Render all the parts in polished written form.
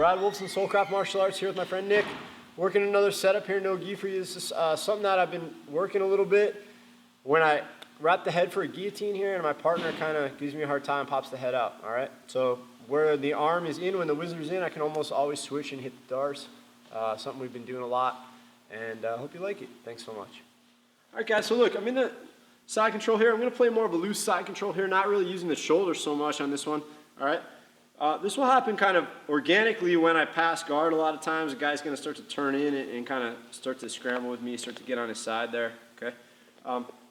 Brad Wolfson, Soulcraft Martial Arts, here with my friend Nick. Working another setup here, no gi for you. This is something that I've been working a little bit. When I wrap the head for a guillotine here, and my partner kind of gives me a hard time, pops the head out, all right? So where the arm is in, when the wizard's in, I can almost always switch and hit the darce. Something we've been doing a lot, and I hope you like it. Thanks so much. All right, guys, so look, I'm in the side control here. I'm going to play more of a loose side control here, not really using the shoulder so much on this one, all right? This will happen kind of organically when I pass guard a lot of times. The guy's going to start to turn in and kind of start to scramble with me, start to get on his side there, okay?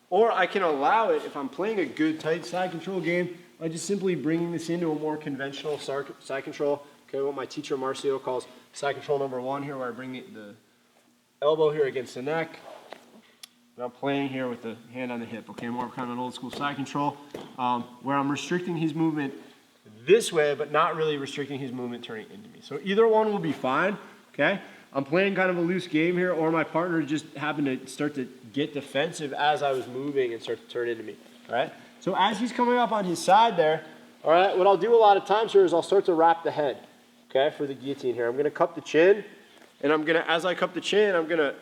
Or I can allow it if I'm playing a good tight side control game by just simply bringing this into a more conventional side control, okay, what my teacher Marcio calls side control number 1 here, where I bring the elbow here against the neck. And I'm playing here with the hand on the hip, okay, more kind of an old school side control, where I'm restricting his movement this way, but not really restricting his movement turning into me. So either one will be fine, okay? I'm playing kind of a loose game here, or my partner just happened to start to get defensive as I was moving and start to turn into me, all right? So as he's coming up on his side there, all right, what I'll do a lot of times here is I'll start to wrap the head, okay, for the guillotine here. I'm gonna cup the chin, and I'm gonna, as I cup the chin, I'm gonna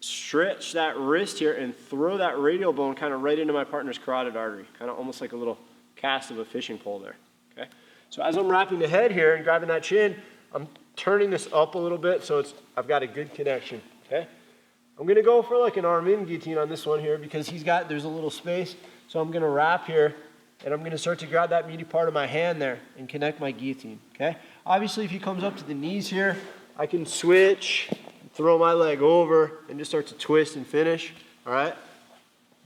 stretch that wrist here and throw that radial bone kind of right into my partner's carotid artery, kind of almost like a little cast of a fishing pole there, okay? So as I'm wrapping the head here and grabbing that chin, I'm turning this up a little bit so I've got a good connection, okay? I'm gonna go for like an arm in guillotine on this one here because there's a little space. So I'm gonna wrap here and I'm gonna start to grab that meaty part of my hand there and connect my guillotine, okay? Obviously if he comes up to the knees here, I can switch, throw my leg over and just start to twist and finish, all right?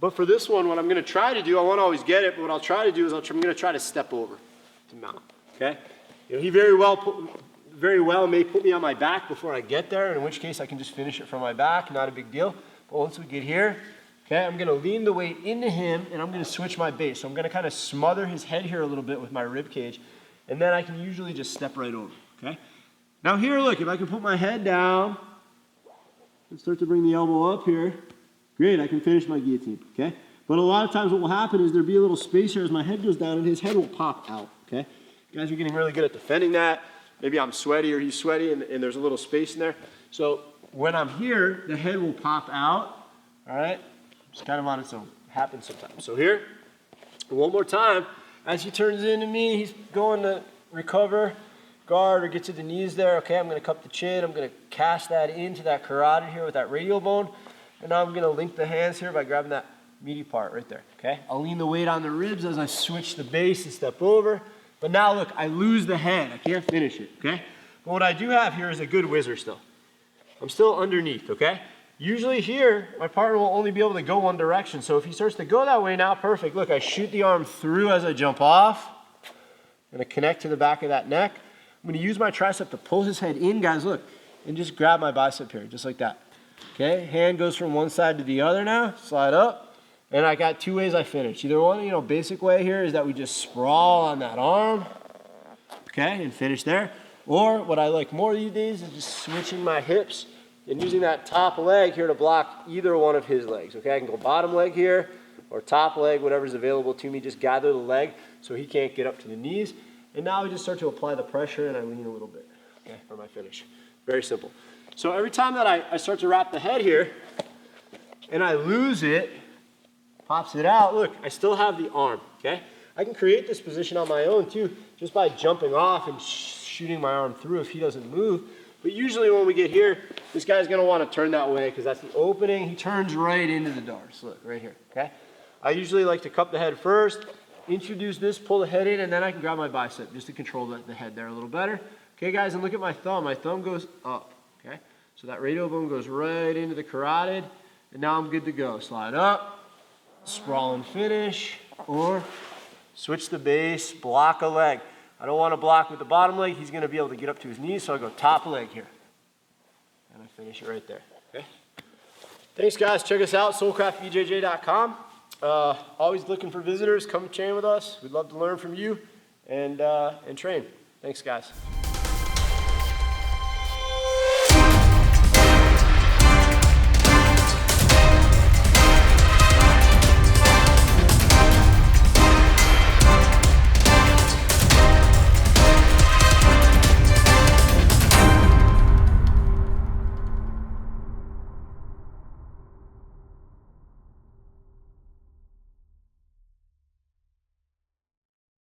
But for this one, what I'm gonna try to do, I won't always get it, but what I'll try to do is I'm gonna try to step over to mount, okay? You know, he very well may put me on my back before I get there, in which case I can just finish it from my back, not a big deal. But once we get here, okay, I'm gonna lean the weight into him and I'm gonna switch my base. So I'm gonna kind of smother his head here a little bit with my rib cage, and then I can usually just step right over, okay? Now here, look, if I can put my head down and start to bring the elbow up here, great, I can finish my guillotine, okay? But a lot of times what will happen is there'll be a little space here as my head goes down and his head will pop out, okay? You guys are getting really good at defending that. Maybe I'm sweaty or he's sweaty and there's a little space in there. So when I'm here, the head will pop out, all right? It's kind of on its own. It happens sometimes. So here, one more time. As he turns into me, he's going to recover, guard, or get to the knees there. Okay, I'm gonna cup the chin. I'm gonna cast that into that carotid here with that radial bone. And now I'm gonna link the hands here by grabbing that meaty part right there, okay? I'll lean the weight on the ribs as I switch the base and step over. But now look, I lose the head. I can't finish it, okay? But what I do have here is a good whizzer still. I'm still underneath, okay? Usually here, my partner will only be able to go one direction. So if he starts to go that way now, perfect. Look, I shoot the arm through as I jump off. I'm gonna connect to the back of that neck. I'm gonna use my tricep to pull his head in, guys, look, and just grab my bicep here, just like that. Okay, hand goes from one side to the other now, slide up. And I got 2 ways I finish. Either one, you know, basic way here is that we just sprawl on that arm, okay, and finish there. Or what I like more these days is just switching my hips and using that top leg here to block either one of his legs, okay? I can go bottom leg here or top leg, whatever's available to me. Just gather the leg so he can't get up to the knees. And now I just start to apply the pressure and I lean a little bit, okay, for my finish. Very simple. So every time that I start to wrap the head here and I lose it, pops it out, look, I still have the arm, okay? I can create this position on my own too, just by jumping off and shooting my arm through if he doesn't move. But usually when we get here, this guy's gonna wanna turn that way because that's the opening. He turns right into the darce, look, right here, okay? I usually like to cup the head first, introduce this, pull the head in, and then I can grab my bicep just to control the head there a little better. Okay, guys, and look at my thumb. My thumb goes up, okay? So that radial bone goes right into the carotid, and now I'm good to go. Slide up, sprawl and finish, or switch the base, block a leg. I don't want to block with the bottom leg. He's going to be able to get up to his knees, so I go top leg here. And I finish it right there, okay? Thanks, guys. Check us out, soulcraftbjj.com. Always looking for visitors. Come train with us. We'd love to learn from you and train. Thanks, guys.